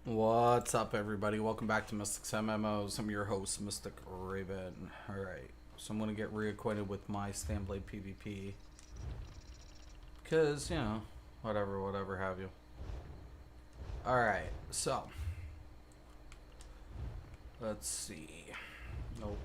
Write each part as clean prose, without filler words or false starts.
What's up, everybody? Welcome back to Mystic's MMOs. I'm your host, Mystic Raven. Alright, so I'm going to get reacquainted with my Stamblade PvP. Because, whatever have you. Alright, so. Let's see. Nope.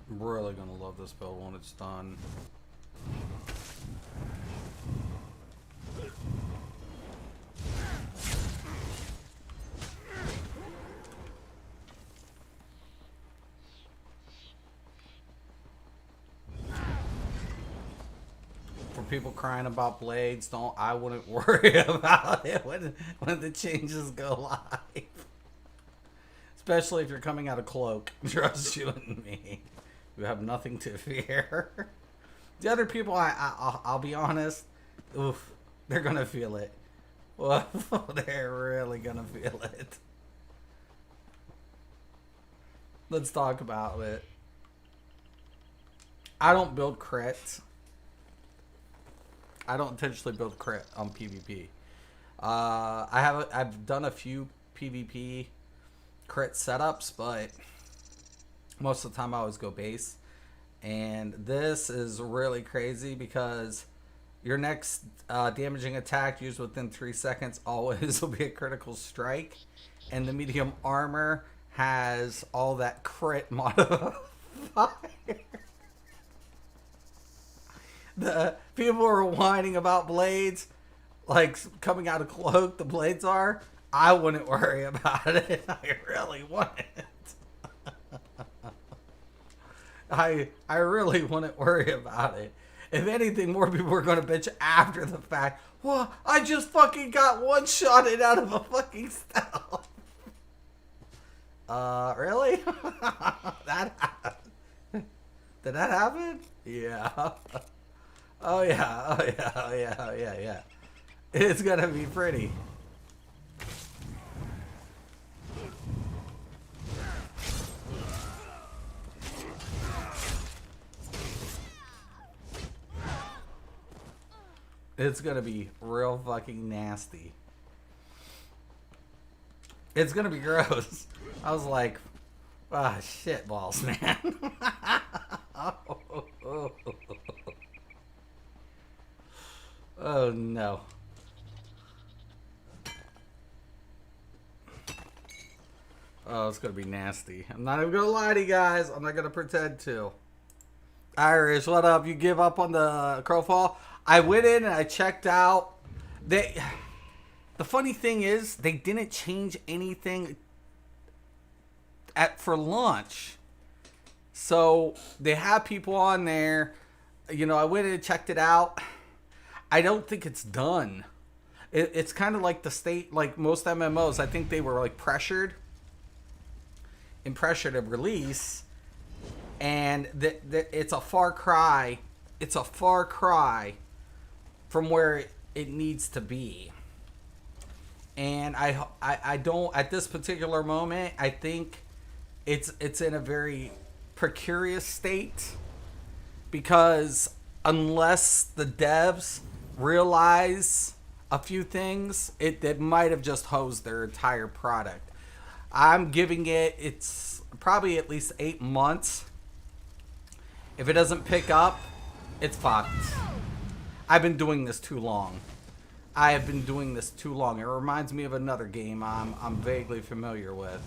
I'm really going to love this build when it's done. For people crying about blades, I wouldn't worry about it when the changes go live. Especially if you're coming out of cloak. Trust you and me. You have nothing to fear. The other people, I'll be honest, oof, they're gonna feel it. Well, they're really gonna feel it. Let's talk about it. I don't build crits. I don't intentionally build crit on PvP. I've done a few PvP crit setups, but most of the time I always go base. And this is really crazy because your next damaging attack used within 3 seconds always will be a critical strike. And the medium armor has all that crit modifier. The people are whining about blades, like coming out of cloak, the blades are. I wouldn't worry about it. I really wouldn't. I really wouldn't worry about it. If anything, more people are going to bitch after the fact. Well, I just fucking got one-shotted out of a fucking stealth. Really? That happened. Did that happen? Yeah. Oh yeah, oh yeah, oh yeah, oh yeah, yeah. It's gonna be pretty. It's gonna be real fucking nasty. It's gonna be gross. I was like, ah, shit balls, man. Oh no. Oh, it's gonna be nasty. I'm not even gonna lie to you guys. I'm not gonna pretend to. Irish, what up? You give up on the Crowfall? I went in and I checked out. The funny thing is, they didn't change anything for launch. So they have people on there. I went in and checked it out. I don't think it's done. It's kind of like the state, like most MMOs. I think they were like pressured to release, and it's a far cry. It's a far cry from where it needs to be. And I don't, at this particular moment, I think it's in a very precarious state, because unless the devs realize a few things, it might have just hosed their entire product. I'm giving it's probably at least 8 months. If it doesn't pick up, it's fucked. I've been doing this too long. I have been doing this too long. It reminds me of another game I'm vaguely familiar with.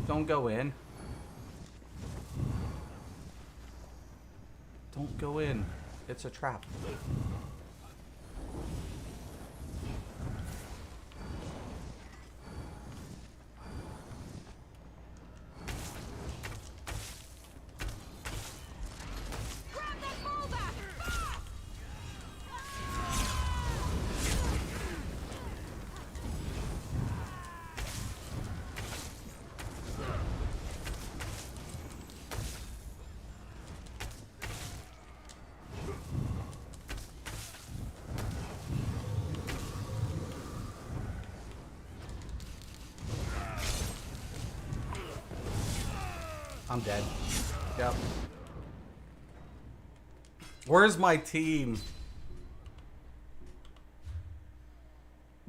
Don't go in. Don't go in. It's a trap. I'm dead. Yep. Where's my team?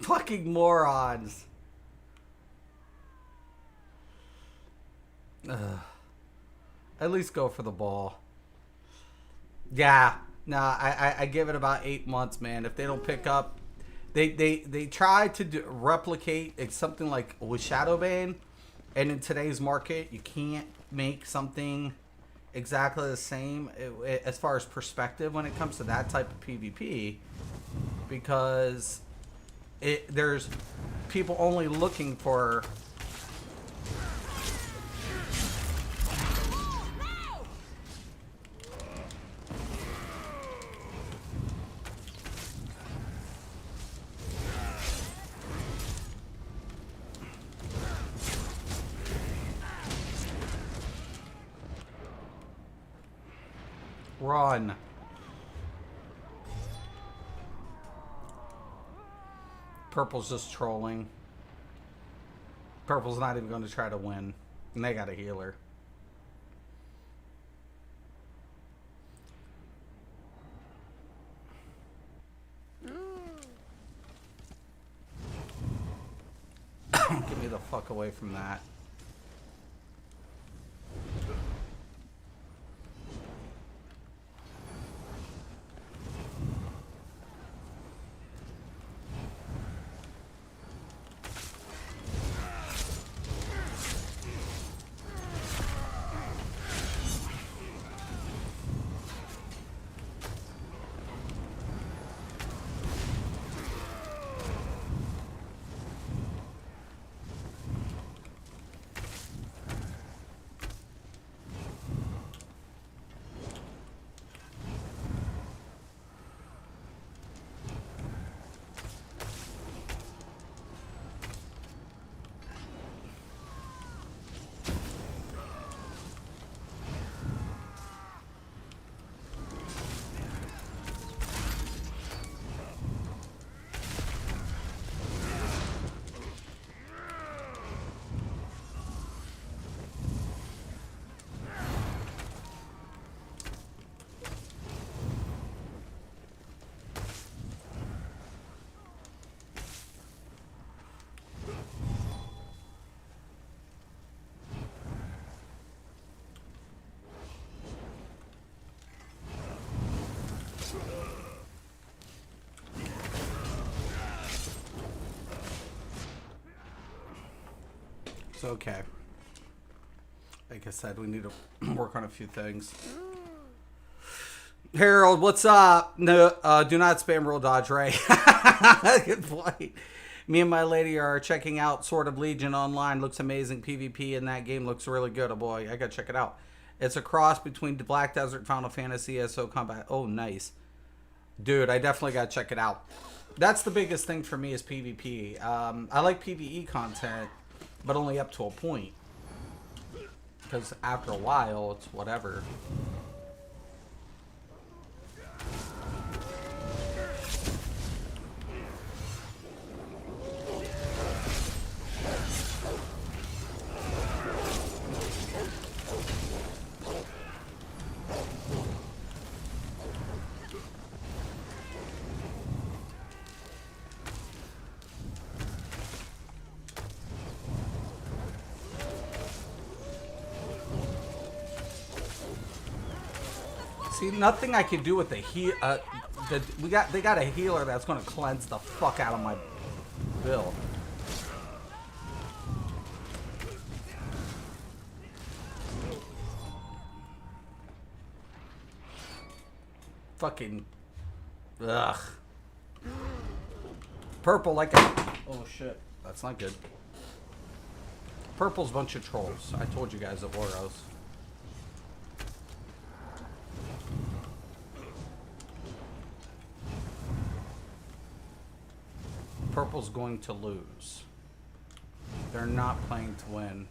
Fucking morons. Ugh. At least go for the ball. Yeah. Nah, I give it about 8 months, man. If they don't pick up, they try to replicate it's something like with Shadowbane, and in today's market, you can't make something exactly the same as far as perspective when it comes to that type of PvP, because there's people only looking for run. Purple's just trolling. Purple's not even going to try to win. And they got a healer. Get me the fuck away from that. Okay. Like I said, we need to work on a few things. Harold, what's up? No, do not spam roll dodge, Ray. Good point. Me and my lady are checking out Sword of Legion online. Looks amazing. PvP in that game looks really good. Oh boy, I gotta check it out. It's a cross between Black Desert, Final Fantasy, ESO combat. Oh, nice. Dude, I definitely gotta check it out. That's the biggest thing for me is PvP. I like PvE content, but only up to a point. Because after a while, it's whatever. See, nothing I can do with the heal. They got a healer that's gonna cleanse the fuck out of my build. Fucking ugh. Purple like a oh shit, that's not good. Purple's a bunch of trolls. I told you guys at Oros. Purple's going to lose. They're not playing to win.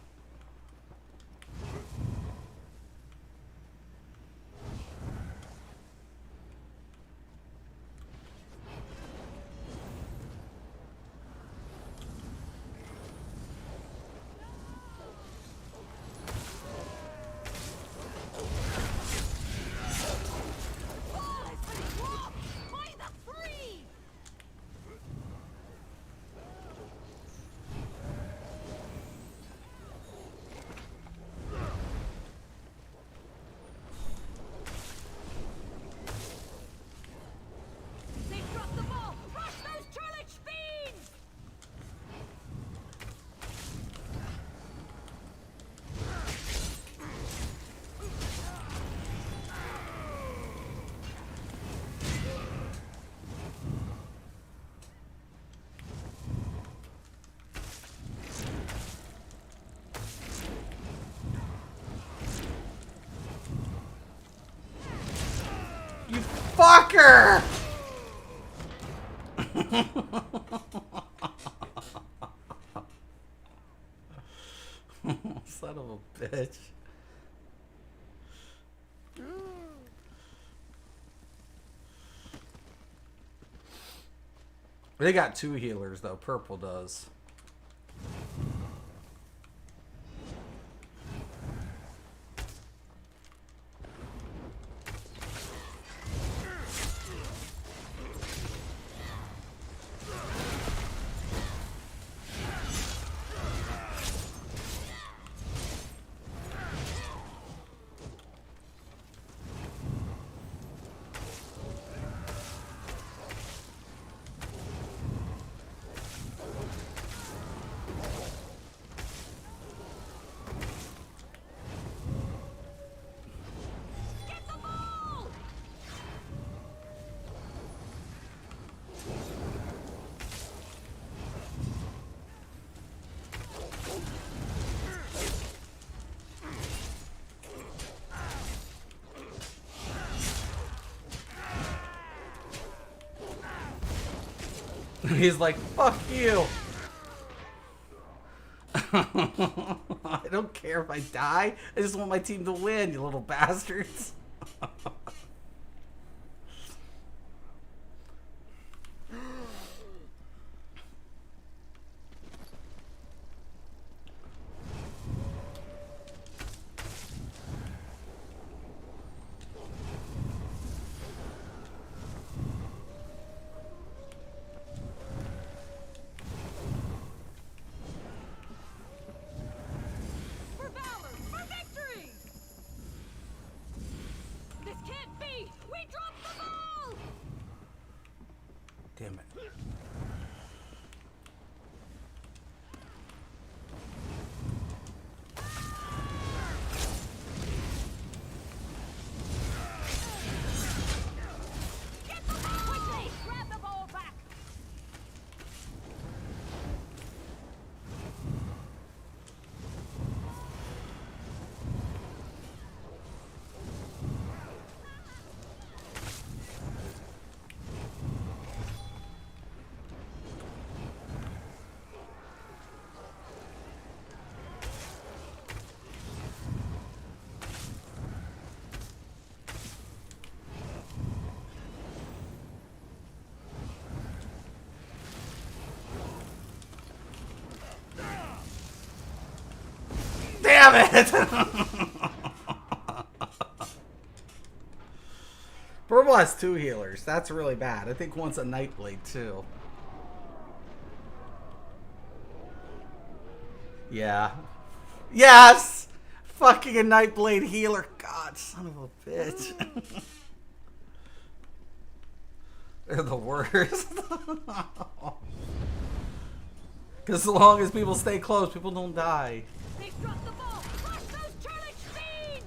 Son of a bitch. They got 2 healers though. Purple does. He's like, fuck you. I don't care if I die. I just want my team to win, you little bastards. Damn it. Damn it! Purple has 2 healers. That's really bad. I think one's a Nightblade too. Yeah. Yes! Fucking a Nightblade healer. God, son of a bitch. They're the worst. Because as long as people stay close, people don't die. They dropped the ball! Crush those turret fiends!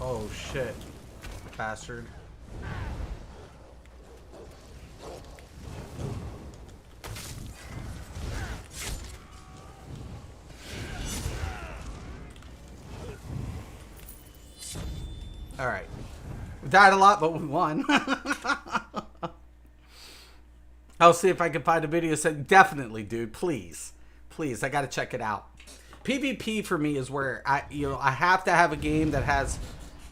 Oh shit. Bastard. Alright. We died a lot, but we won. I'll see if I can find a video saying, definitely, dude, please. Please, I gotta check it out. PvP for me is where I have to have a game that has,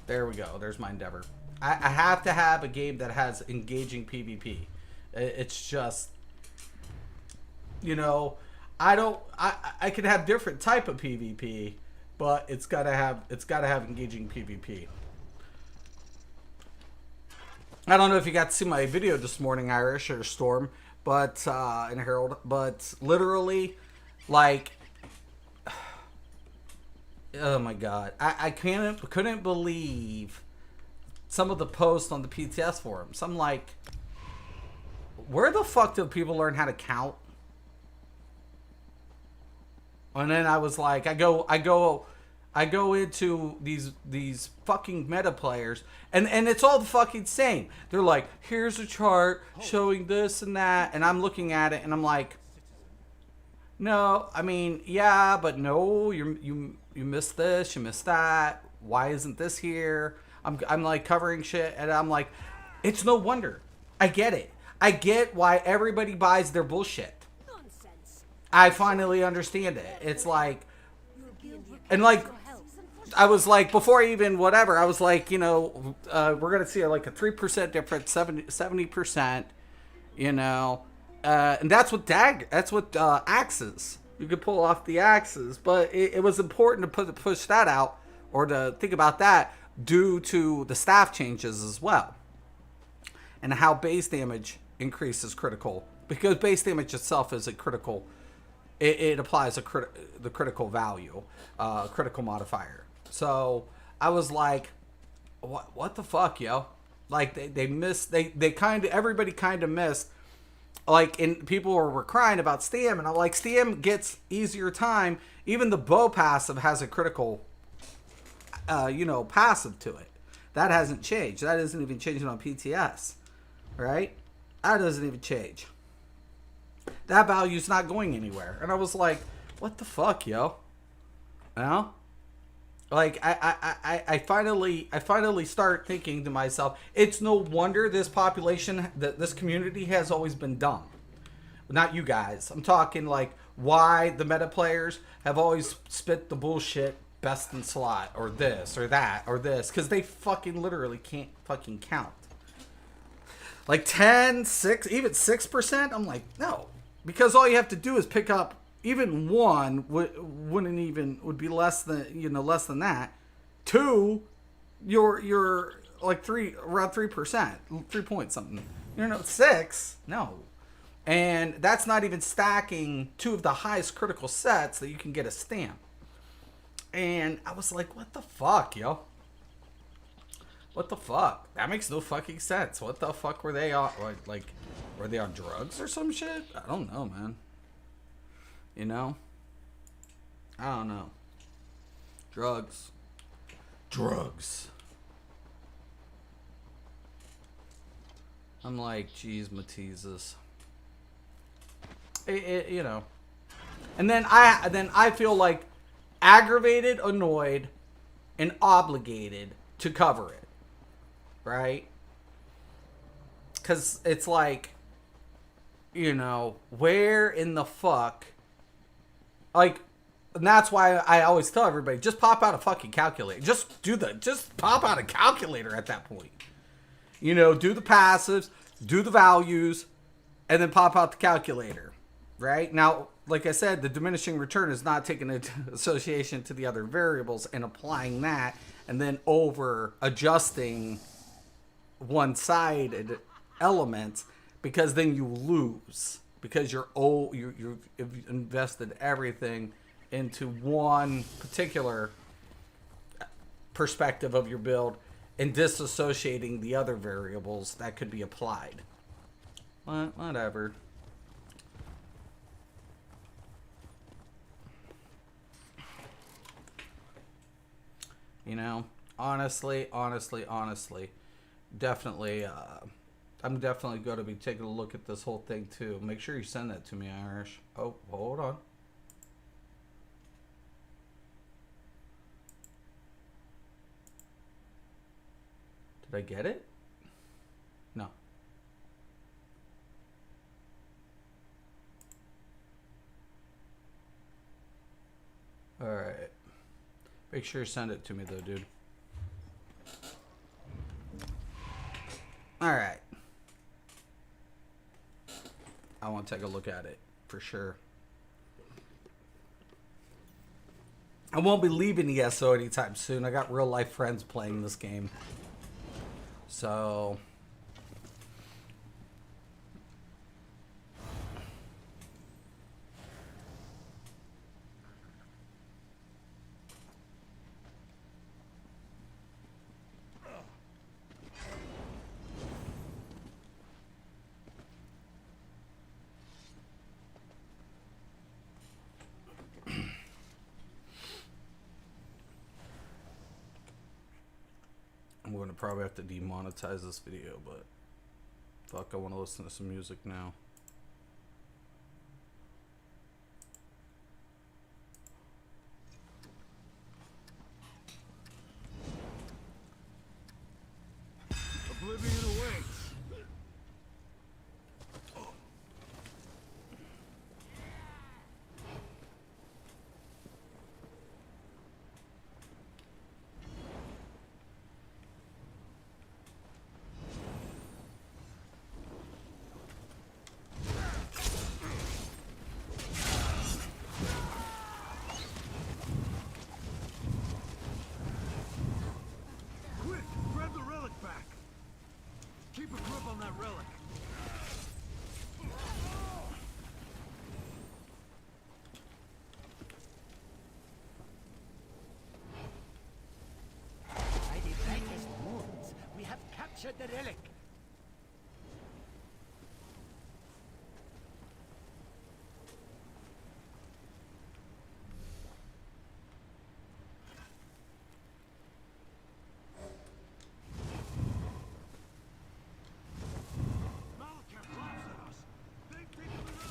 there we go, there's my endeavor. I have to have a game that has engaging PvP. It's just, I could have different type of PvP, but it's gotta have engaging PvP. I don't know if you got to see my video this morning, Irish or Storm, but and Harold, but literally, like, Oh my god, I couldn't believe some of the posts on the PTS forums. I'm like, where the fuck do people learn how to count? And then I was like, I go into these fucking meta players, and it's all the fucking same. They're like, here's a chart showing this and that, and I'm looking at it, and I'm like, no, I mean, yeah, but no, you missed this, you missed that. Why isn't this here? I'm like covering shit, and I'm like, it's no wonder. I get it. I get why everybody buys their bullshit. Nonsense. I finally understand it. It's like, European and like, help. I was like, before even whatever, I was like, you know, we're gonna see like a 3% difference, 70%, you know, and that's what axes. You could pull off the axes, but it was important to push that out or to think about that due to the staff changes as well, and how base damage increases critical, because base damage itself is a critical. It applies the critical value, critical modifier. So I was like, what the fuck, yo? Like they missed. They kind of, everybody kind of missed. Like, and people were crying about Stam, and I'm like, Stam gets easier time. Even the bow passive has a critical, passive to it. That hasn't changed. That isn't even changing on PTS, right? That doesn't even change. That value's not going anywhere. And I was like, what the fuck, yo? You know? Like, I finally start thinking to myself, it's no wonder this population, this community has always been dumb. Not you guys. I'm talking like why the meta players have always spit the bullshit best in slot or this or that or this, because they fucking literally can't fucking count. Like 10, 6, even 6%. I'm like, no. Because all you have to do is pick up even one would be less than that. Two, you're like around 3%, 3 point something. 6, no. And that's not even stacking two of the highest critical sets that you can get a stamp. And I was like, what the fuck, yo? What the fuck? That makes no fucking sense. What the fuck were they on? Like, were they on drugs or some shit? I don't know, man. You know? I don't know. Drugs. I'm like, geez, Mateezes. And then I feel like aggravated, annoyed, and obligated to cover it. Right? Because it's like, where in the fuck? Like, and that's why I always tell everybody, just pop out a fucking calculator. Just pop out a calculator at that point. Do the passives, do the values, and then pop out the calculator. Right? Now, like I said, the diminishing return is not taking into association to the other variables and applying that, and then over adjusting one-sided elements, because then you lose, because you've invested everything into one particular perspective of your build and disassociating the other variables that could be applied. Whatever. Honestly, definitely, I'm definitely going to be taking a look at this whole thing too. Make sure you send that to me, Irish. Oh, hold on. Did I get it? No. All right. Make sure you send it to me though, dude. All right. I want to take a look at it for sure. I won't be leaving ESO anytime soon. I got real life friends playing this game. So gonna probably have to demonetize this video, but fuck, I want to listen to some music now. Oblivion awaits. Quick, grab the relic back. Keep a grip on that relic. By the brightest moons, we have captured the relic. Malacham laughs at us. They've taken the relic.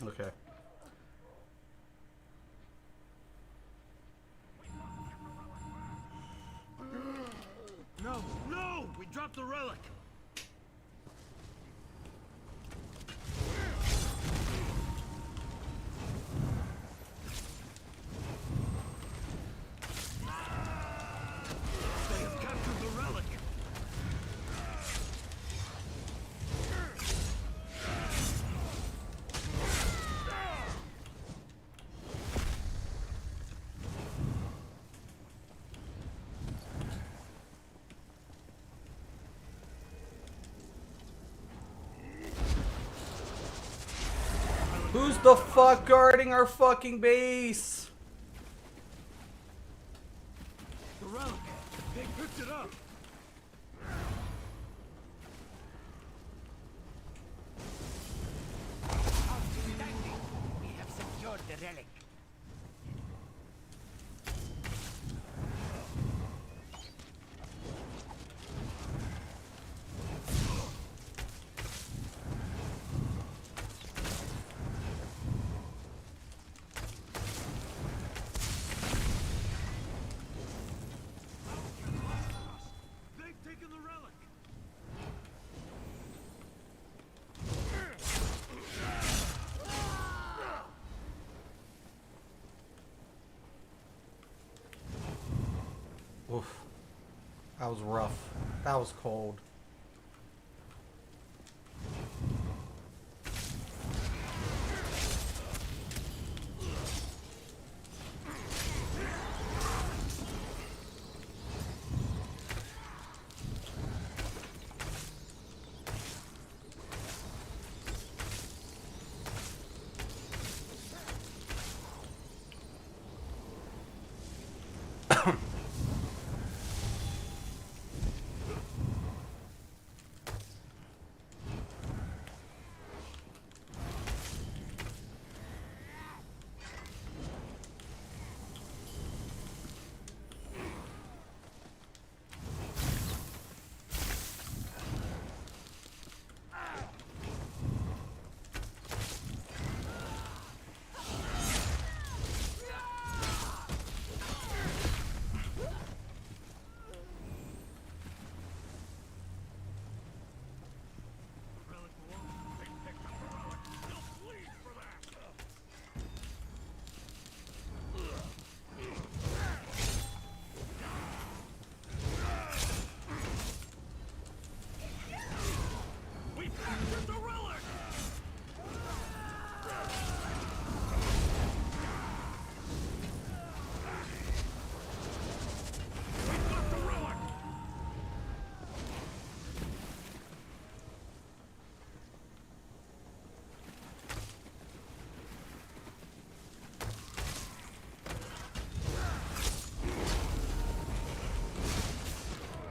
Okay. No, no! We dropped the relic. They have captured the relic. Who's the fuck guarding our fucking base? The relic. They picked it up. Outstanding. We have secured the relic. They've taken the relic. Oof. That was rough. That was cold.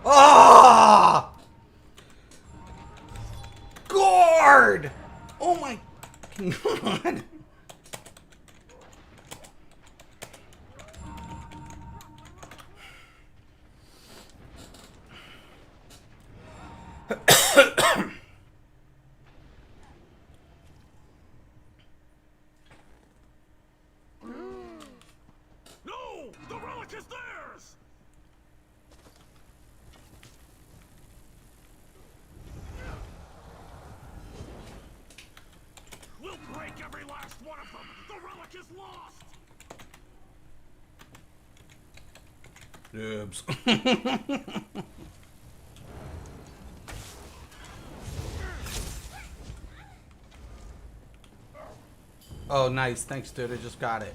Oh! Guard! Oh my god. No! The relic is theirs! We'll break every last one of them! The relic is lost! Dibs. Oh, nice. Thanks, dude. I just got it.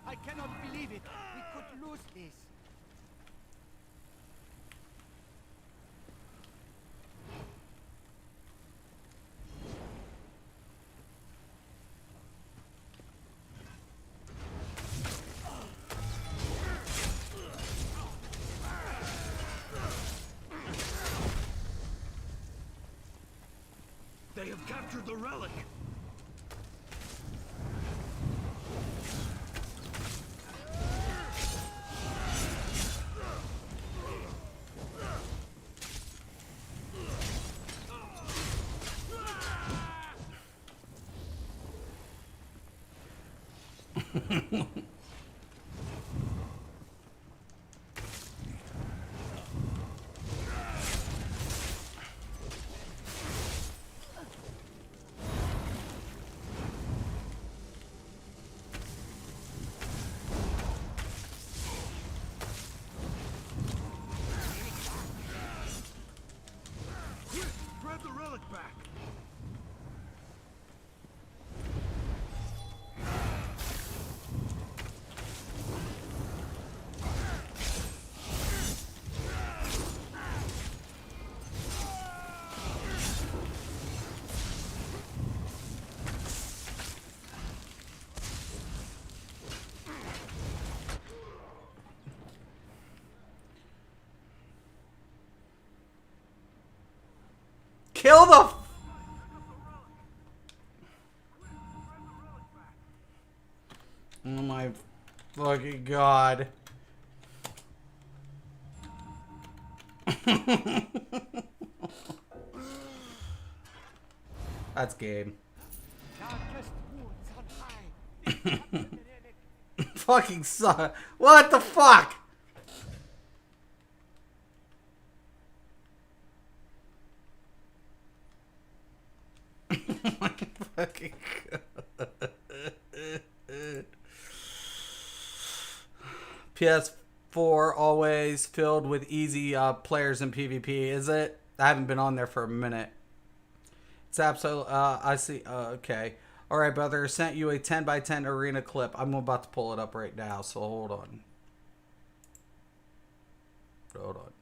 I cannot believe it. We could lose this. They have captured the relic! Quick! Grab the relic back! Kill the. Oh my fucking god. That's game. Darkest woods on high. Fucking suck. What the fuck? Fucking PS4 always filled with easy players in PvP, is it? I haven't been on there for a minute. It's absolutely. I see. Okay. All right, brother. I sent you a 10x10 arena clip. I'm about to pull it up right now, so hold on. Hold on.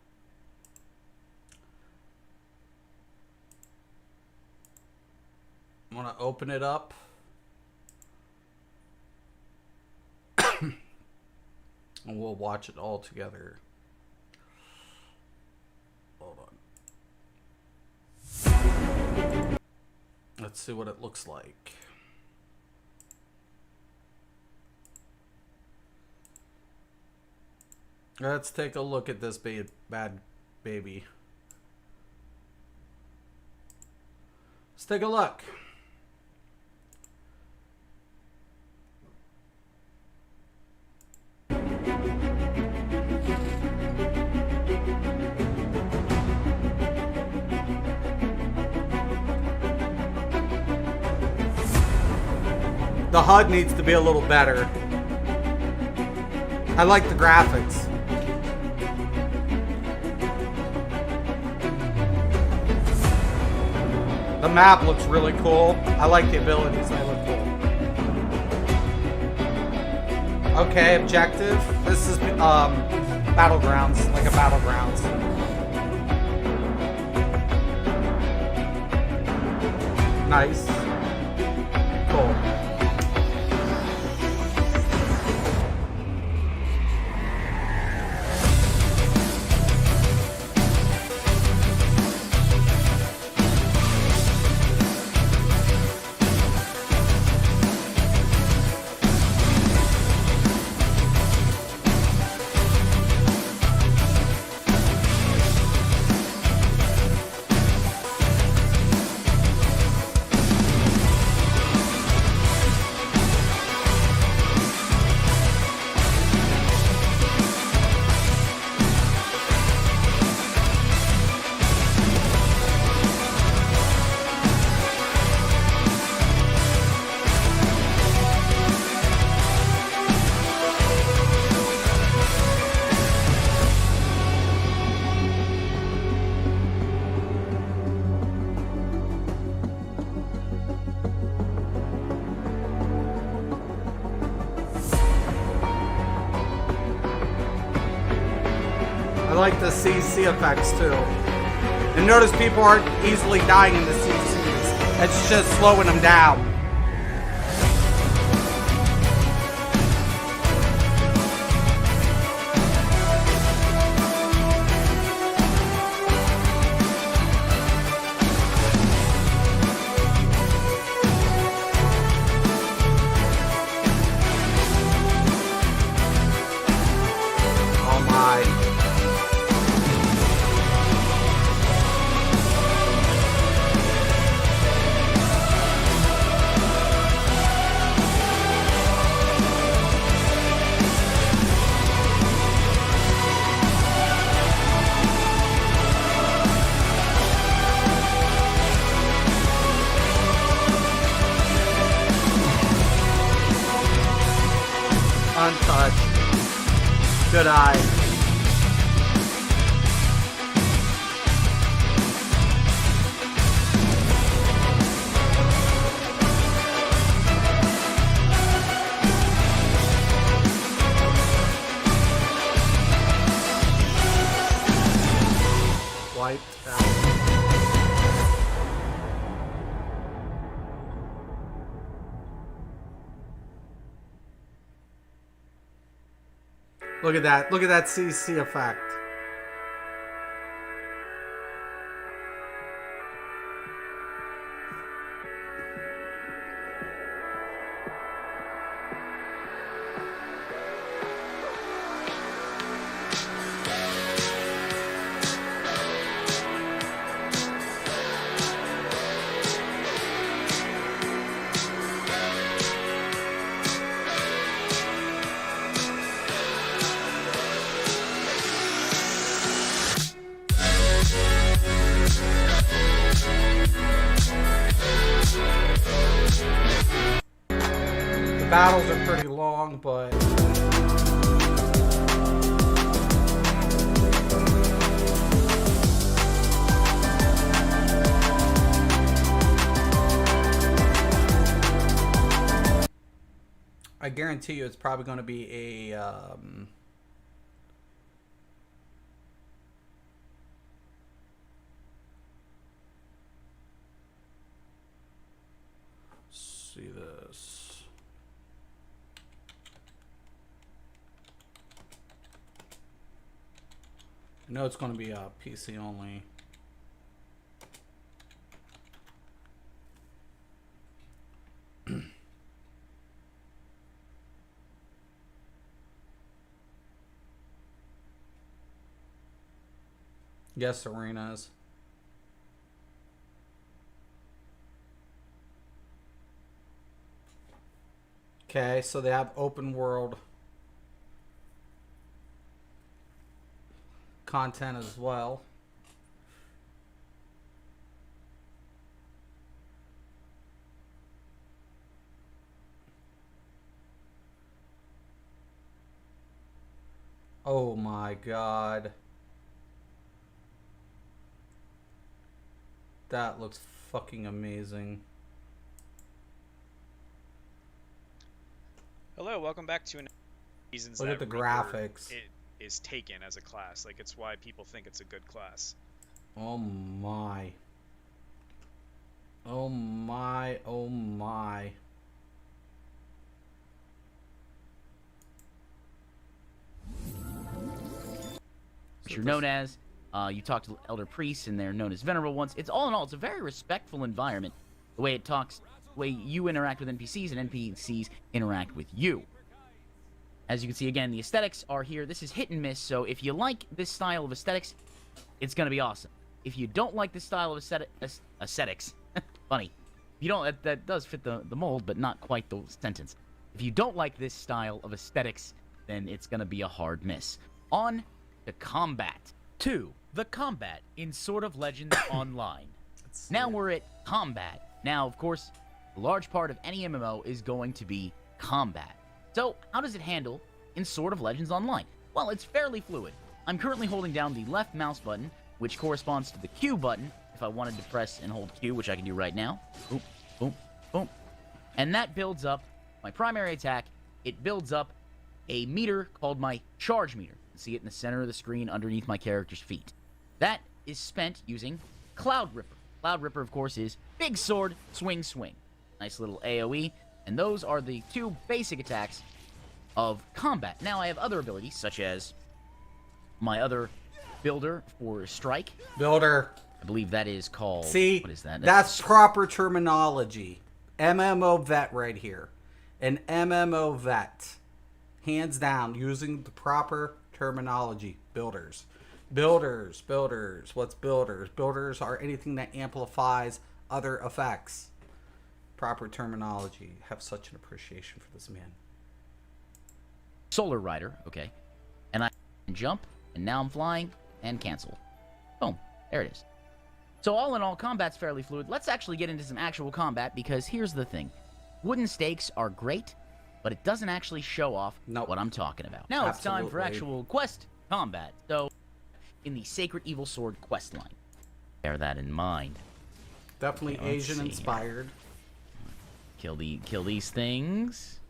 I'm gonna open it up. And we'll watch it all together. Hold on. Let's see what it looks like. Let's take a look at this bad baby. Let's take a look. The HUD needs to be a little better. I like the graphics. The map looks really cool. I like the abilities, they look cool. Okay, objective. This is battlegrounds, like a battlegrounds. Nice. Cool. I like the CC effects too. And notice people aren't easily dying in the CCs. It's just slowing them down. Oh my. Untouched. Good eye. Wiped out. Look at that. Look at that CC effect. The battles are pretty long, but I guarantee you it's probably going to be a see this. I know it's going to be a PC only. Yes, arenas. Okay, so they have open world content as well. Oh my god. That looks fucking amazing. Hello, welcome back to reasons Look that at the Reaper graphics. it is taken as a class. Like, it's why people think it's a good class. Oh my. Oh my, oh my. Which you're known as. You talk to elder priests, and they're known as venerable ones. It's all in all, it's a very respectful environment. The way it talks, the way you interact with NPCs, and NPCs interact with you. As you can see, again, the aesthetics are here. This is hit and miss, so if you like this style of aesthetics, it's going to be awesome. If you don't like this style of aesthetics, funny. If you don't, that does fit the mold, but not quite the sentence. If you don't like this style of aesthetics, then it's going to be a hard miss. On to combat. 2. The combat in Sword of Legends Online. Now we're at combat. Now, of course, a large part of any MMO is going to be combat. So, how does it handle in Sword of Legends Online? Well, it's fairly fluid. I'm currently holding down the left mouse button, which corresponds to the Q button, if I wanted to press and hold Q, which I can do right now. Boom, boom, boom. And that builds up my primary attack. It builds up a meter called my charge meter. You can see it in the center of the screen underneath my character's feet. That is spent using Cloud Ripper. Cloud Ripper, of course, is big sword, swing, swing. Nice little AoE. And those are the 2 basic attacks of combat. Now, I have other abilities, such as my other builder for strike. Builder. I believe that is called... See, what is that? That's proper terminology. MMO vet right here. An MMO vet. Hands down, using the proper terminology. Builders. Builders. Builders. What's builders? Builders are anything that amplifies other effects. Proper terminology. Have such an appreciation for this man. Solar Rider, okay. And I can jump, and now I'm flying, and cancel. Boom. There it is. So all in all, combat's fairly fluid. Let's actually get into some actual combat, because here's the thing. Wooden stakes are great, but it doesn't actually show off what I'm talking about. Now it's time for actual quest combat. So, in the Sacred Evil Sword quest line. Bear that in mind. Definitely Okay, Asian inspired. Kill these things.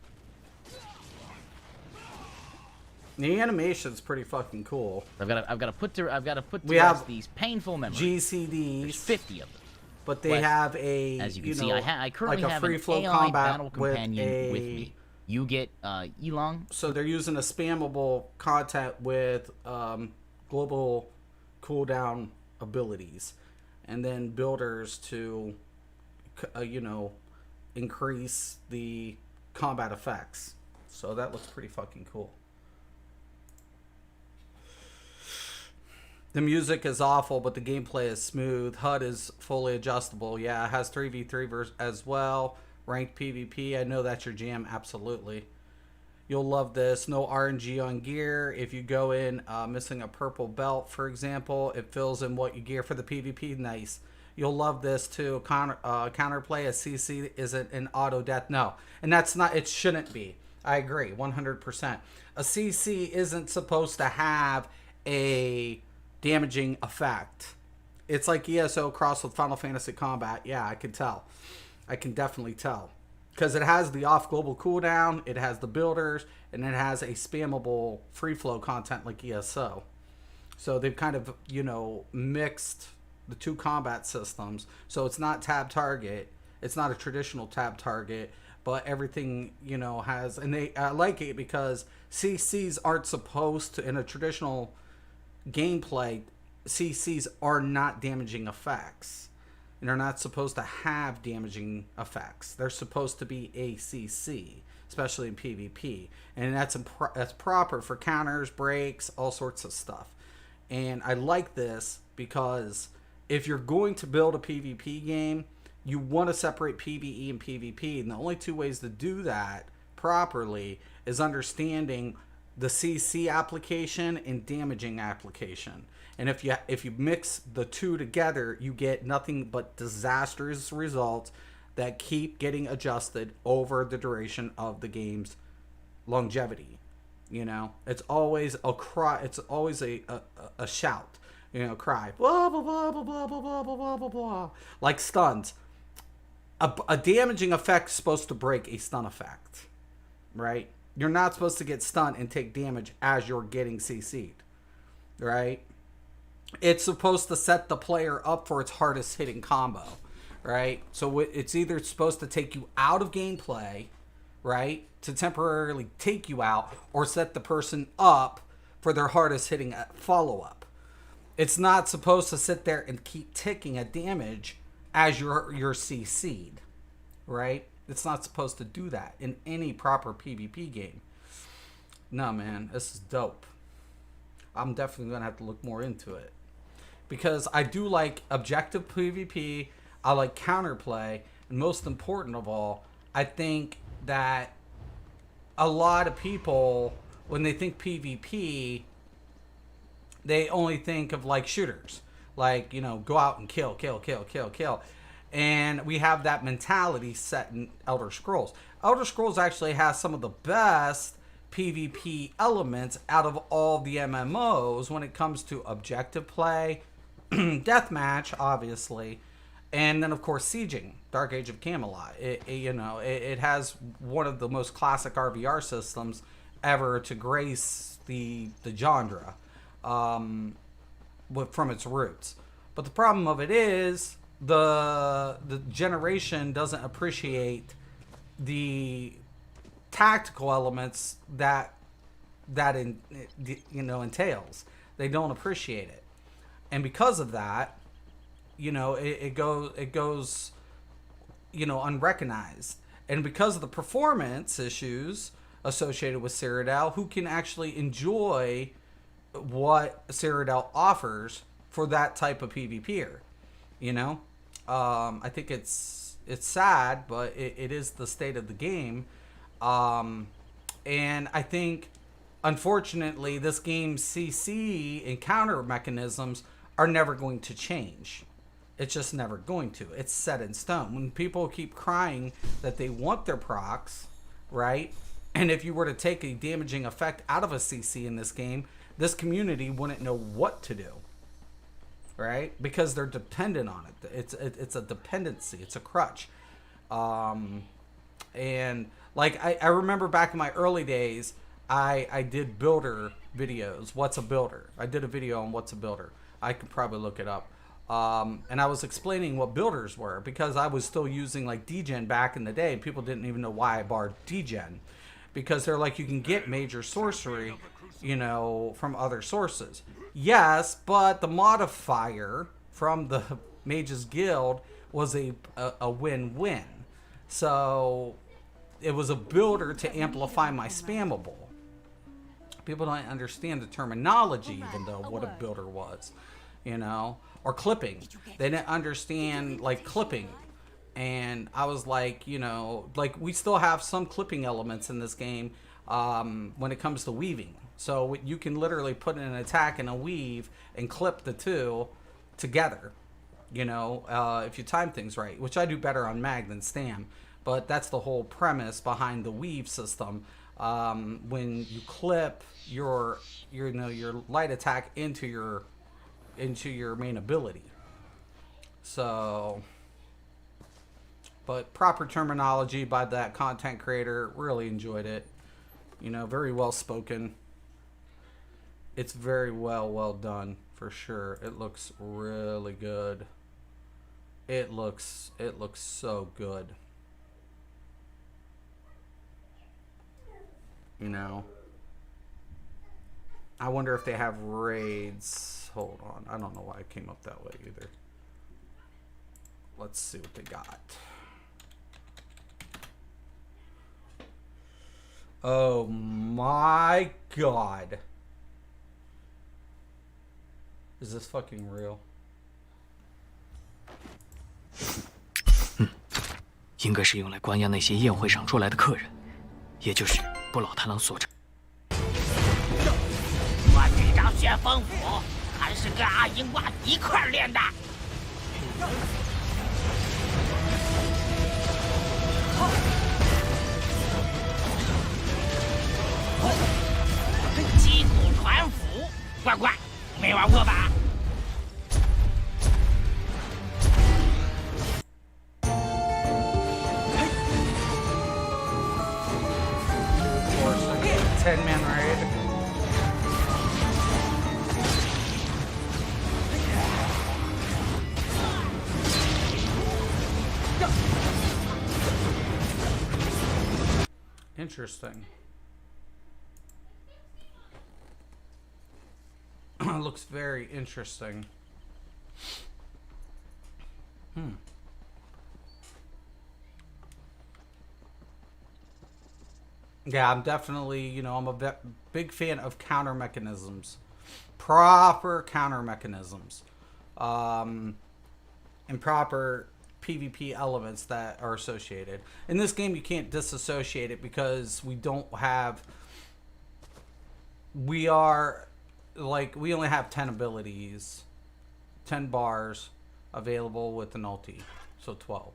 The animation's pretty fucking cool. I've got to put to We rest have these painful memories. GCDs. There's 50 of them. But they have as you can see, I currently like a have free an flow AI combat battle companion with me. You get Elong. So they're using a spammable content with global cooldown abilities, and then builders to, increase the combat effects. So that looks pretty fucking cool. The music is awful, but the gameplay is smooth. HUD is fully adjustable. Yeah, it has 3v3 as well. Ranked PvP, I know that's your jam, absolutely. You'll love this. No RNG on gear. If you go in missing a purple belt, for example, it fills in what you gear for the PvP. Nice. You'll love this too. Counterplay, a CC isn't an auto death. No, and that's not. It shouldn't be. I agree, 100%. A CC isn't supposed to have a damaging effect. It's like ESO crossed with Final Fantasy Combat. Yeah, I can tell. I can definitely tell. Because it has the off global cooldown, it has the builders, and it has a spammable free flow content like ESO. So they've kind of, mixed the 2 combat systems. So it's not tab target. It's not a traditional tab target, but everything, has, and I like it because CCs aren't supposed to, in a traditional gameplay, CCs are not damaging effects. And they're not supposed to have damaging effects. They're supposed to be ACC, especially in PvP. And that's proper for counters, breaks, all sorts of stuff. And I like this because if you're going to build a PvP game, you want to separate PvE and PvP. And the only 2 ways to do that properly is understanding the CC application and damaging application. And if you mix the 2 together, you get nothing but disastrous results that keep getting adjusted over the duration of the game's longevity. You know, it's always a cry. It's always a shout. You know, cry. Blah, blah, blah, blah, blah, blah, blah, blah, blah, blah. Like stuns. A damaging effect is supposed to break a stun effect. Right? You're not supposed to get stunned and take damage as you're getting CC'd. Right? It's supposed to set the player up for its hardest hitting combo. Right? So it's either supposed to take you out of gameplay, right, to temporarily take you out, or set the person up for their hardest hitting follow-up. It's not supposed to sit there and keep ticking a damage as you're CC'd, right? It's not supposed to do that in any proper PvP game. No, man, this is dope. I'm definitely going to have to look more into it. Because I do like objective PvP, I like counterplay, and most important of all, I think that a lot of people, when they think PvP, they only think of like shooters. Like, you know, go out and kill. And we have that mentality set in Elder Scrolls. Elder Scrolls actually has some of the best PvP elements out of all the MMOs when it comes to objective play, deathmatch, obviously, and then of course sieging, Dark Age of Camelot. It has one of the most classic RVR systems ever to grace the genre from its roots. But the problem of it is the generation doesn't appreciate the tactical elements that entails. They don't appreciate it, and because of that, it goes unrecognized. And because of the performance issues associated with Cyrodiil, who can actually enjoy what Cyrodiil offers for that type of PvPer? I think it's sad, but it is the state of the game. And I think, unfortunately, this game's CC and counter mechanisms are never going to change. It's just never going to. It's set in stone. When people keep crying that they want their procs, right? And if you were to take a damaging effect out of a CC in this game, this community wouldn't know what to do, right? Because they're dependent on it. It's a dependency. It's a crutch. And like I remember back in my early days, I did builder videos. What's a builder? I did a video on what's a builder. I could probably look it up. And I was explaining what builders were, because I was still using like degen back in the day. People didn't even know why I barred degen, because they're like, you can get major sorcery, from other sources. Yes, but the modifier from the Mages Guild was a win-win. So it was a builder to amplify my spammable. People don't understand the terminology, even though what a builder was, or clipping. They didn't understand like clipping. And I was like, like we still have some clipping elements in this game when it comes to weaving. So you can literally put in an attack and a weave and clip the two together, if you time things right, which I do better on Mag than Stam. But that's the whole premise behind the weave system. When you clip your light attack into your main ability. So, but proper terminology by that content creator, really enjoyed it. Very well spoken. It's very well done for sure. It looks really good. It looks so good. I wonder if they have raids. Hold on. I don't know why it came up that way either. Let's see what they got. Oh my god. Is this fucking real? 应该是用来关押那些宴会上捉来的客人，也就是不老太郎所长。我这张旋风斧还是跟阿英娃一块儿练的。怪怪，没玩过吧？ 10-man raid. Interesting. Looks very interesting. Yeah, I'm definitely, you know, I'm a big fan of counter mechanisms. Proper counter mechanisms. And proper PvP elements that are associated. In this game, you can't disassociate it because we don't have... We are, like, we only have 10 abilities. 10 bars available with an ulti. So 12.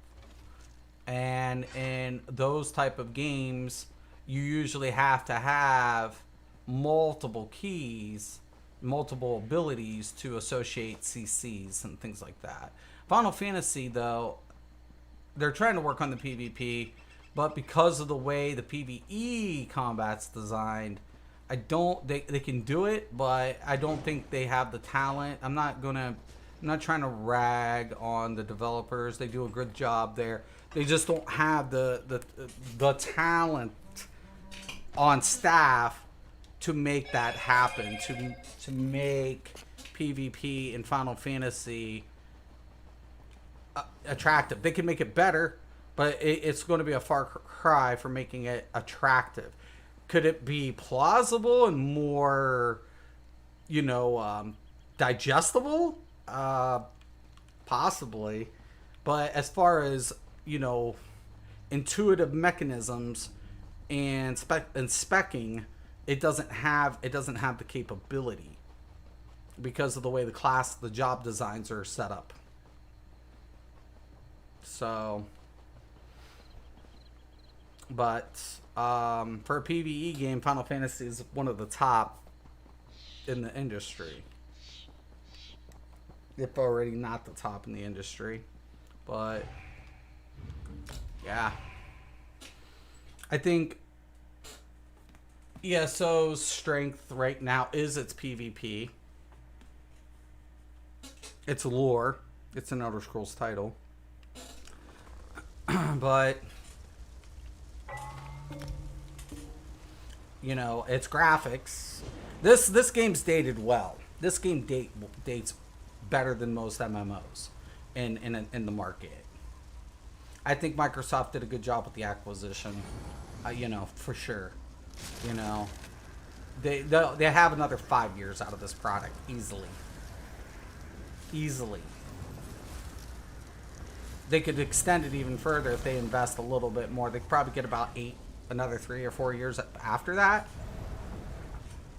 And in those type of games... You usually have to have multiple keys, multiple abilities to associate CCs and things like that. Final Fantasy, though, they're trying to work on the PvP, but because of the way the PvE combat's designed, I don't. They can do it, but I don't think they have the talent. I'm not trying to rag on the developers. They do a good job there. They just don't have the talent on staff to make that happen, to make PvP in Final Fantasy attractive. They can make it better, but it's going to be a far cry for making it attractive. Could it be plausible and more, you know, digestible? Possibly. But as far as, you know, intuitive mechanisms and specking, it doesn't have the capability because of the way the job designs are set up. So, but for a PvE game, Final Fantasy is one of the top in the industry. If already not the top in the industry, but yeah. I think ESO's strength right now is its PvP. Its lore. It's an Elder Scrolls title. But, you know, its graphics. This game's dated well. This game dates better than most MMOs in the market. I think Microsoft did a good job with the acquisition. You know, for sure. You know, they have another 5 years out of this product easily. Easily. They could extend it even further if they invest a little bit more. They could probably get about another 3 or 4 years after that.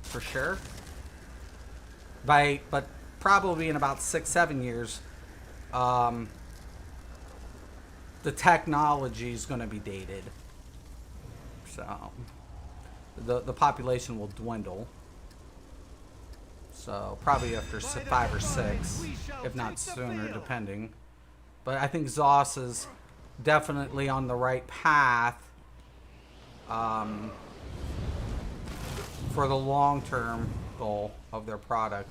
For sure. But probably in about 6-7 years, the technology is going to be dated. So the population will dwindle. So probably after 5 or 6, if not sooner, depending. But I think ZOS is definitely on the right path for the long-term goal of their product.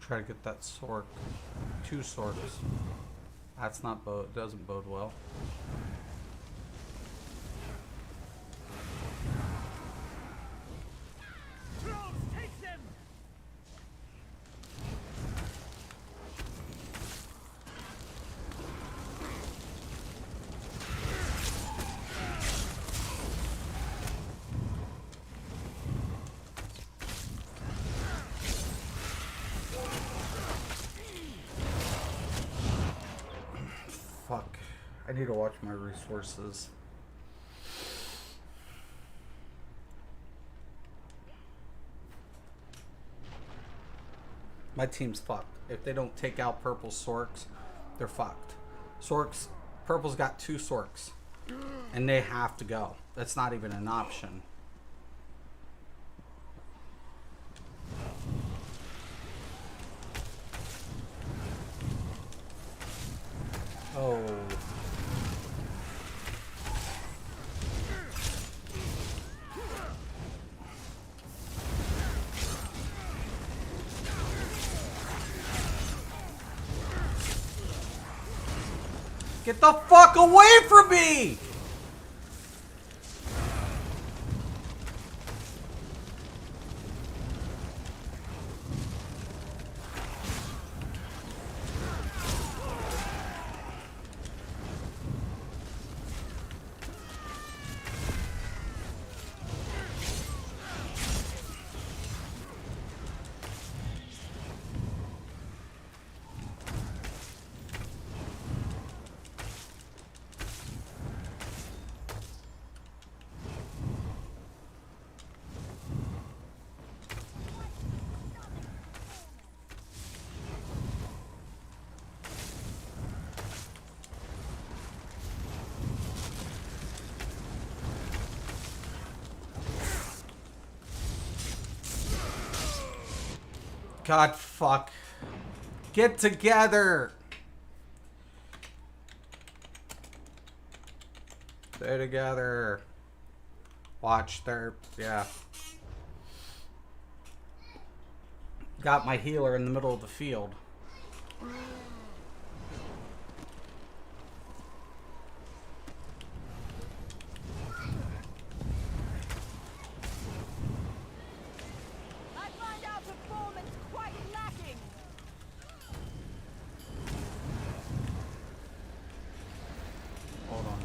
Try to get that sork. 2 sorks. That's not doesn't bode well. Take them! Fuck. I need to watch my resources. My team's fucked. If they don't take out purple sorks, they're fucked. Sorks, purple's got 2 sorks. And they have to go. That's not even an option. Oh. Get the fuck away from me! God fuck. Get together. Stay together. Watch their, yeah. Got my healer in the middle of the field. I find our performance quite lacking. Hold on.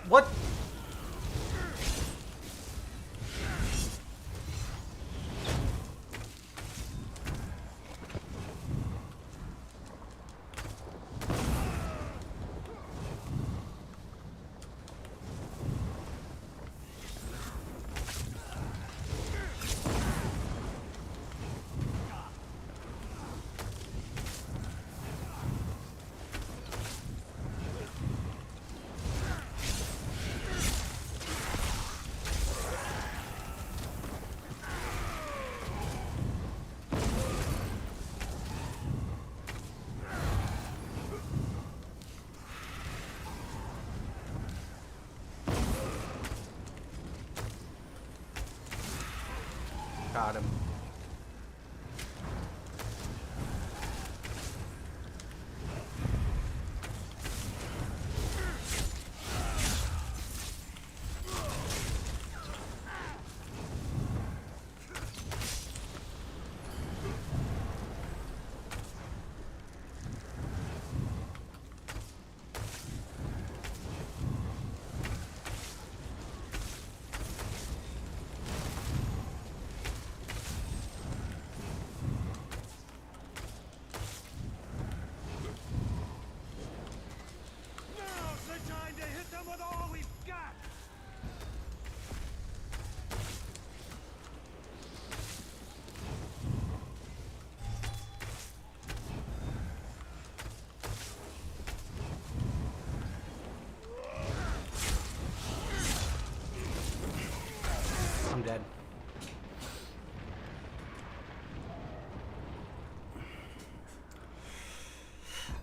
What? Got him.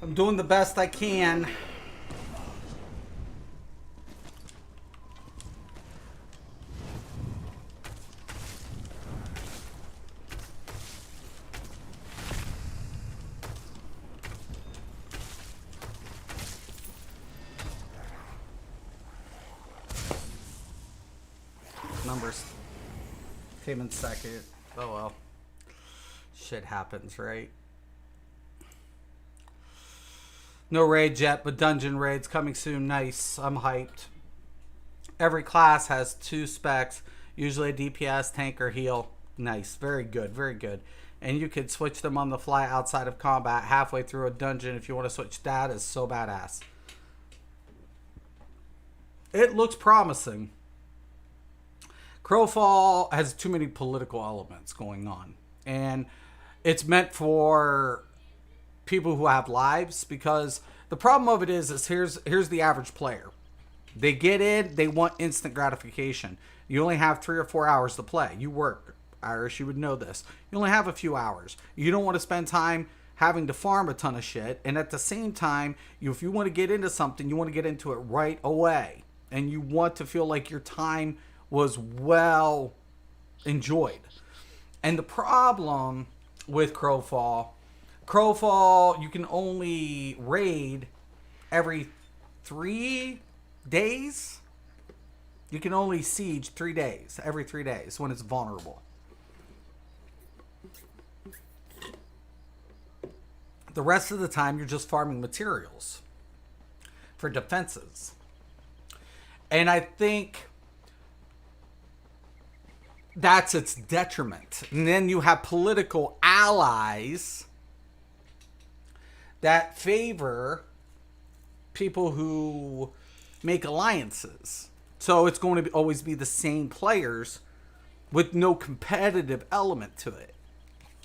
I'm doing the best I can. Numbers came in second. Oh well. Shit happens, right? No raids yet, but dungeon raids coming soon. Nice. I'm hyped. Every class has 2 specs, usually a DPS, tank, or heal. Nice. Very good. Very good. And you could switch them on the fly outside of combat halfway through a dungeon if you want to switch. That is so badass. It looks promising. Crowfall has too many political elements going on. And it's meant for people who have lives, because the problem of it is here's the average player. They get in, they want instant gratification. You only have 3 or 4 hours to play. You work, Irish, you would know this. You only have a few hours. You don't want to spend time having to farm a ton of shit. And at the same time, if you want to get into something, you want to get into it right away. And you want to feel like your time was well enjoyed. And the problem with Crowfall, you can only raid every 3 days. You can only siege 3 days, every 3 days when it's vulnerable. The rest of the time, you're just farming materials for defenses. And I think that's its detriment. And then you have political allies that favor people who make alliances. So it's going to always be the same players with no competitive element to it.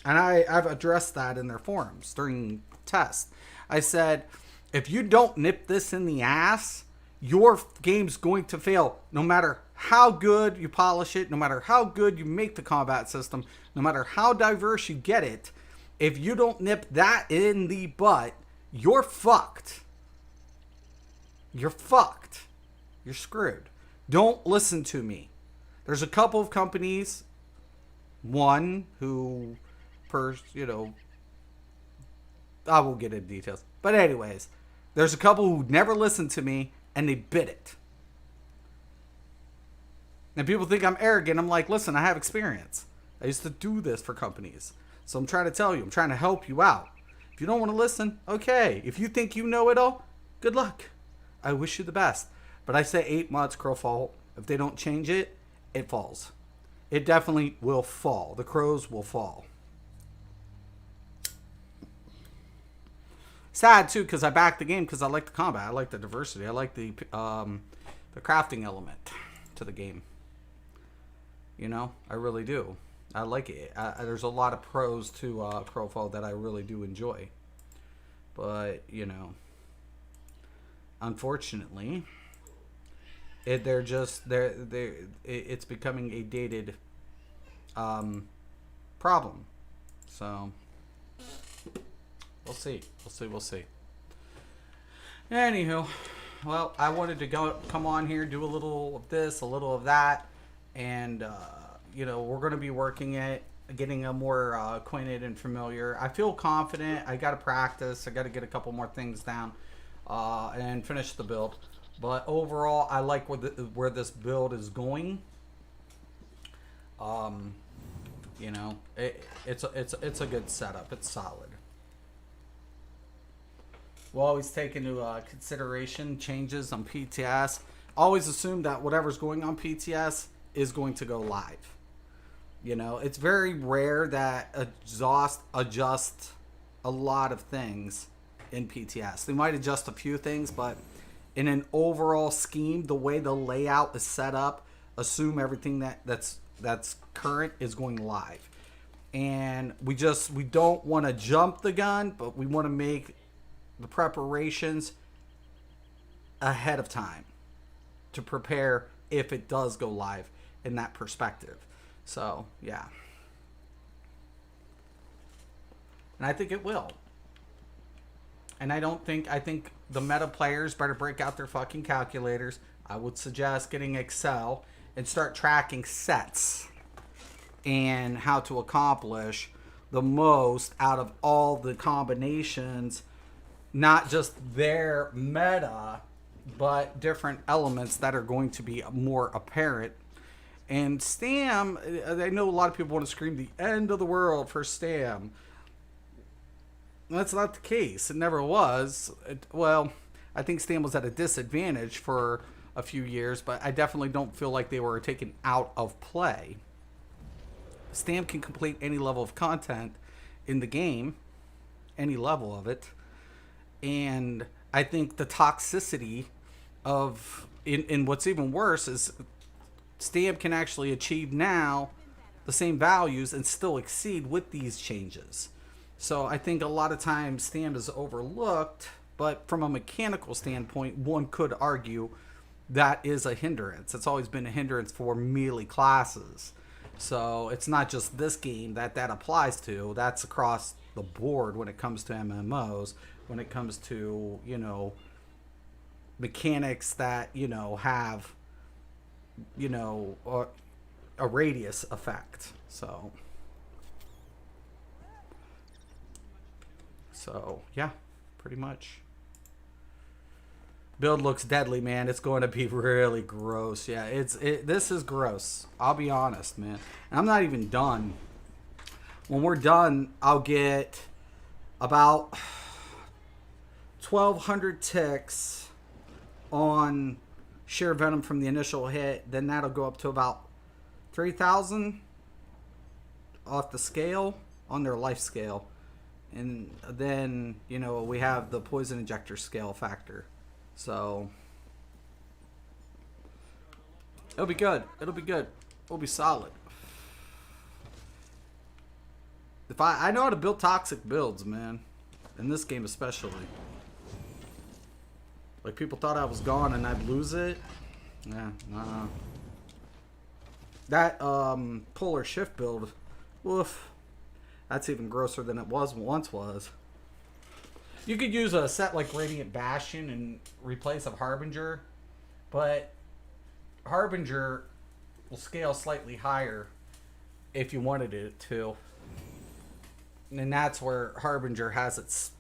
And I've addressed that in their forums during tests. I said, if you don't nip this in the ass, your game's going to fail, no matter how good you polish it, no matter how good you make the combat system, no matter how diverse you get it. If you don't nip that in the butt, you're fucked. You're fucked. You're screwed. Don't listen to me. There's a couple of companies, one who, I won't get into details. But anyways, there's a couple who never listened to me, and they bit it. And people think I'm arrogant. I'm like, listen, I have experience. I used to do this for companies. So I'm trying to tell you. I'm trying to help you out. If you don't want to listen, okay. If you think you know it all, good luck. I wish you the best. But I say 8 months, Crowfall. If they don't change it, it falls. It definitely will fall. The crows will fall. Sad, too, because I backed the game because I like the combat. I like the diversity. I like the crafting element to the game. You know, I really do. I like it. There's a lot of pros to Crowfall that I really do enjoy. But, unfortunately, it's becoming a dated problem. So, we'll see. We'll see. Anywho, well, I wanted to come on here, do a little of this, a little of that. And, we're going to be working at getting more acquainted and familiar. I feel confident. I got to practice. I got to get a couple more things down and finish the build. But overall, I like where this build is going. It's a good setup. It's solid. We'll always take into consideration changes on PTS. Always assume that whatever's going on PTS is going to go live. It's very rare that adjust a lot of things in PTS. They might adjust a few things, but in an overall scheme, the way the layout is set up, assume everything that's current is going live. And we don't want to jump the gun, but we want to make the preparations ahead of time to prepare if it does go live in that perspective. So, yeah. And I think it will. And I think the meta players better break out their fucking calculators. I would suggest getting Excel and start tracking sets and how to accomplish the most out of all the combinations, not just their meta, but different elements that are going to be more apparent. And Stam, I know a lot of people want to scream the end of the world for Stam. That's not the case. It never was. Well, I think Stam was at a disadvantage for a few years, but I definitely don't feel like they were taken out of play. Stam can complete any level of content in the game, any level of it. And I think the toxicity of, in what's even worse, is Stam can actually achieve now the same values and still exceed with these changes. So I think a lot of times Stam is overlooked, but from a mechanical standpoint, one could argue that is a hindrance. It's always been a hindrance for melee classes. So it's not just this game that applies to. That's across the board when it comes to MMOs, when it comes to, you know, mechanics that, you know, have, you know, a radius effect. So yeah, pretty much. Build looks deadly, man. It's going to be really gross. Yeah, this is gross. I'll be honest, man. And I'm not even done. When we're done, I'll get about 1,200 ticks on sheer venom from the initial hit. Then that'll go up to about 3,000 off the scale, on their life scale. And then, you know, we have the poison injector scale factor. So it'll be good. It'll be good. It'll be solid. If I know how to build toxic builds, man. In this game especially. Like, people thought I was gone and I'd lose it. Yeah, nah. That polar shift build, woof. That's even grosser than it once was. You could use a set like Radiant Bastion and replace a Harbinger, but Harbinger will scale slightly higher if you wanted it to. And that's where Harbinger has its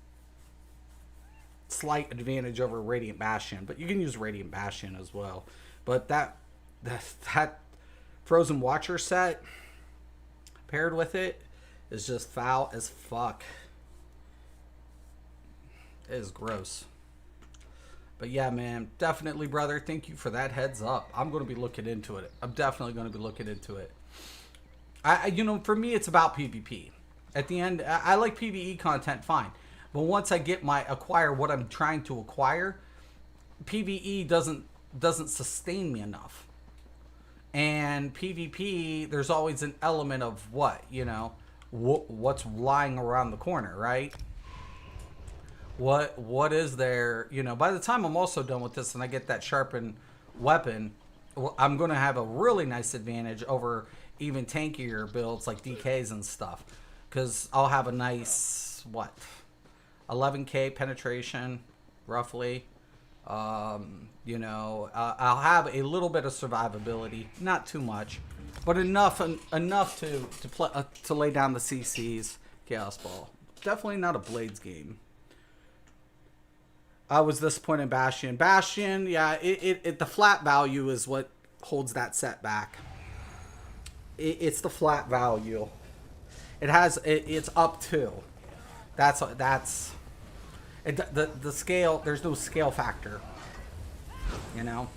slight advantage over Radiant Bastion. But you can use Radiant Bastion as well. But that Frozen Watcher set paired with it is just foul as fuck. It is gross. But yeah, man, definitely, brother. Thank you for that heads up. I'm going to be looking into it. I'm definitely going to be looking into it. You know, for me, it's about PvP. At the end, I like PvE content, fine. But once I get acquire what I'm trying to acquire, PvE doesn't sustain me enough. And PvP, there's always an element of what, you know, what's lying around the corner, right? What is there, you know? By the time I'm also done with this and I get that sharpened weapon, I'm going to have a really nice advantage over even tankier builds like DKs and stuff, because I'll have a nice 11k penetration roughly. You know, I'll have a little bit of survivability, not too much, but enough to lay down the CC's Chaos Ball. Definitely not a Blades game. I was disappointed in Bastion. Bastion, yeah, the flat value is what holds that set back. It's the flat value. It's up to. The scale. There's no scale factor. You know,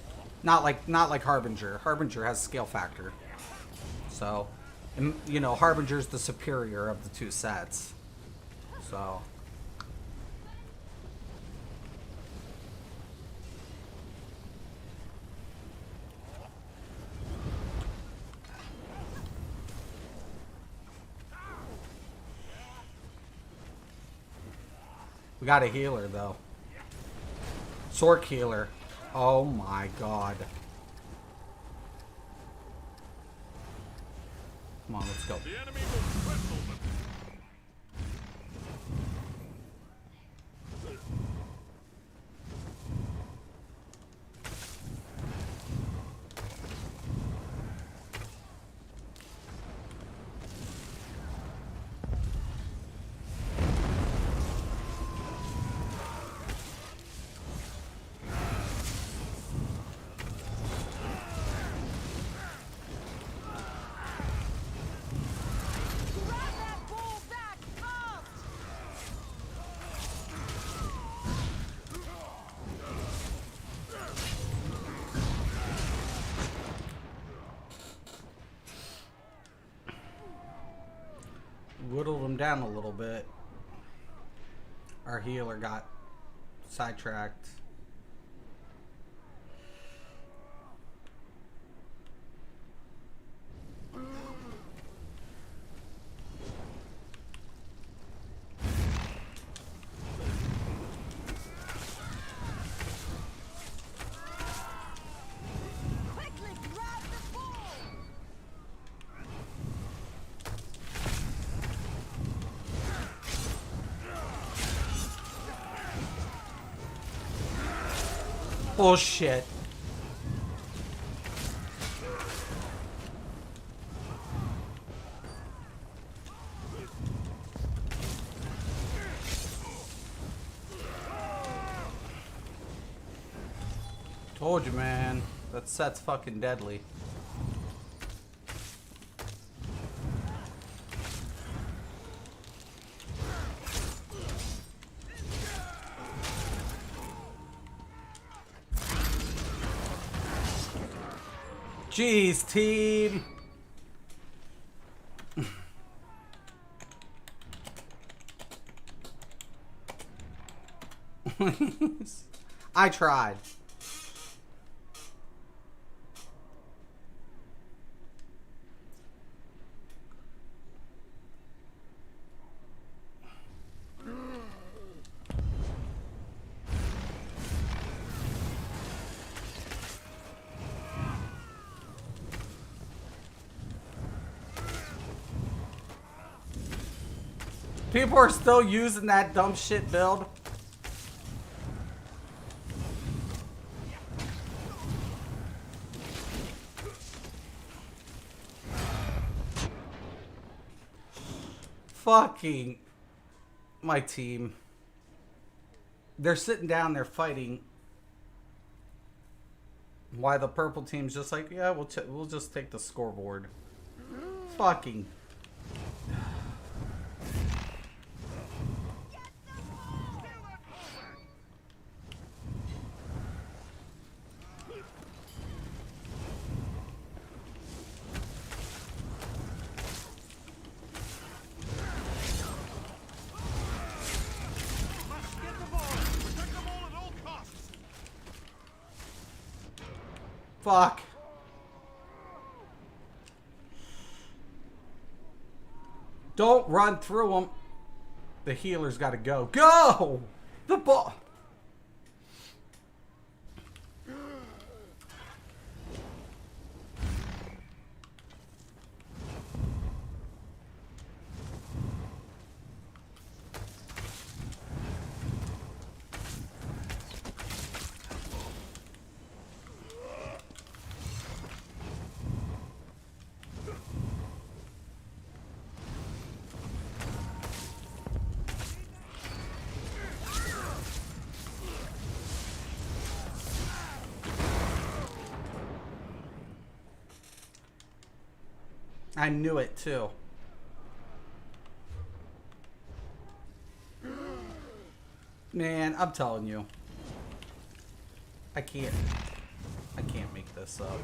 not like Harbinger. Harbinger has scale factor. So, you know, Harbinger's the superior of the two sets. So. We got a healer, though. Sork healer. Oh my god. Come on, let's go. The enemy will cripple them. whittled him down a little bit. Our healer got sidetracked. Quickly grab the ball! Bullshit. Told you, man. That set's fucking deadly. Jeez, team. I tried. People are still using that dumb shit build. Fucking my team. They're sitting down there fighting. Why the purple team's just like, yeah, we'll just take the scoreboard. Fucking. Get the ball. Protect the ball at all costs. Fuck. Don't run through them. The healer's got to go. Go! The ball. I knew it too. Man, I'm telling you. I can't make this up.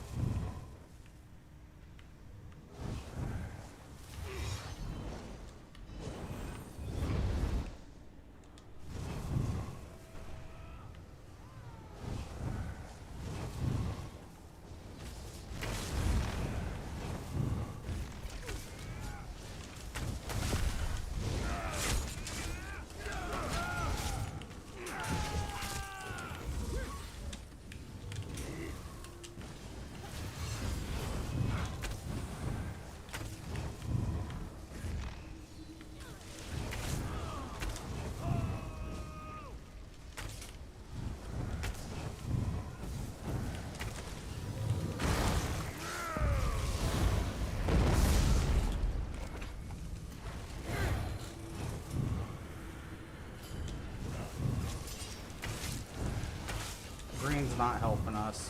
Green's not helping us.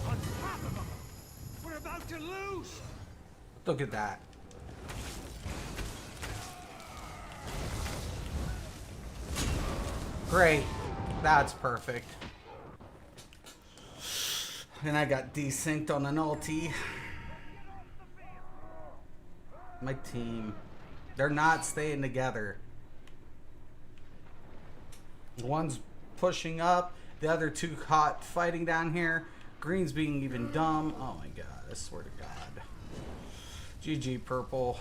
On top of them. We're about to lose. Look at that. Great. That's perfect. And I got desynced on an ulti. My team. They're not staying together. One's pushing up. The other two caught fighting down here. Green's being even dumb. Oh my god. I swear to God. GG, purple.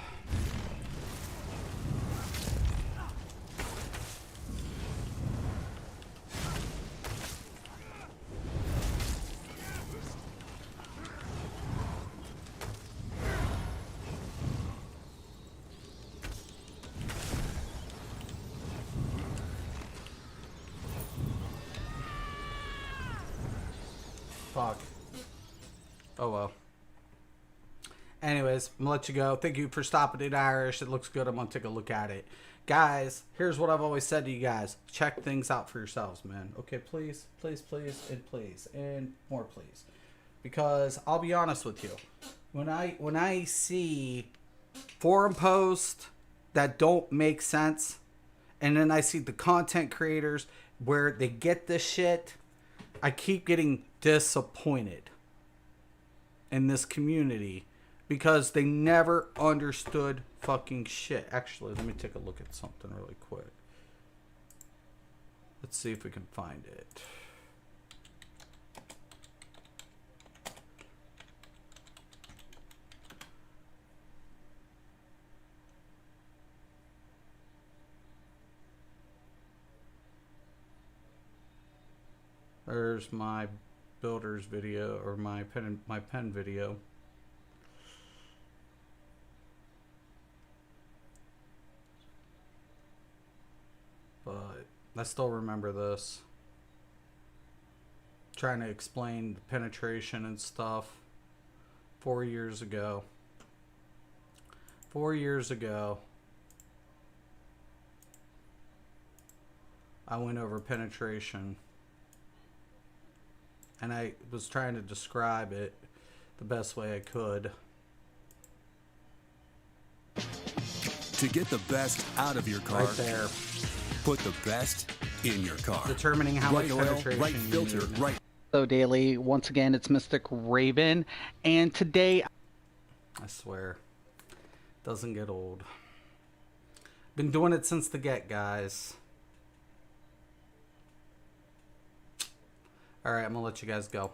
Fuck. Oh well. Anyways, I'm gonna let you go. Thank you for stopping in Irish. It looks good. I'm gonna take a look at it. Guys, here's what I've always said to you guys. Check things out for yourselves, man. Okay, please, please, please, and please. And more please. Because I'll be honest with you. When I see forum posts that don't make sense, and then I see the content creators where they get this shit, I keep getting disappointed in this community because they never understood fucking shit. Actually, let me take a look at something really quick. Let's see if we can find it. There's my builders video, or my pen video. But I still remember this. Trying to explain the penetration and stuff 4 years ago. 4 years ago, I went over penetration. And I was trying to describe it the best way I could. To get the best out of your car, Right there. put the best in your car. Determining how Right much oil, penetration right you filter, need. right. Hello Daily, once again it's Mystic Raven, and today I swear. Doesn't get old. Been doing it since the get, guys. Alright, I'm gonna let you guys go.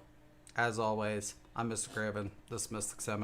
As always, I'm Mr. Raven. This is Mystic 7.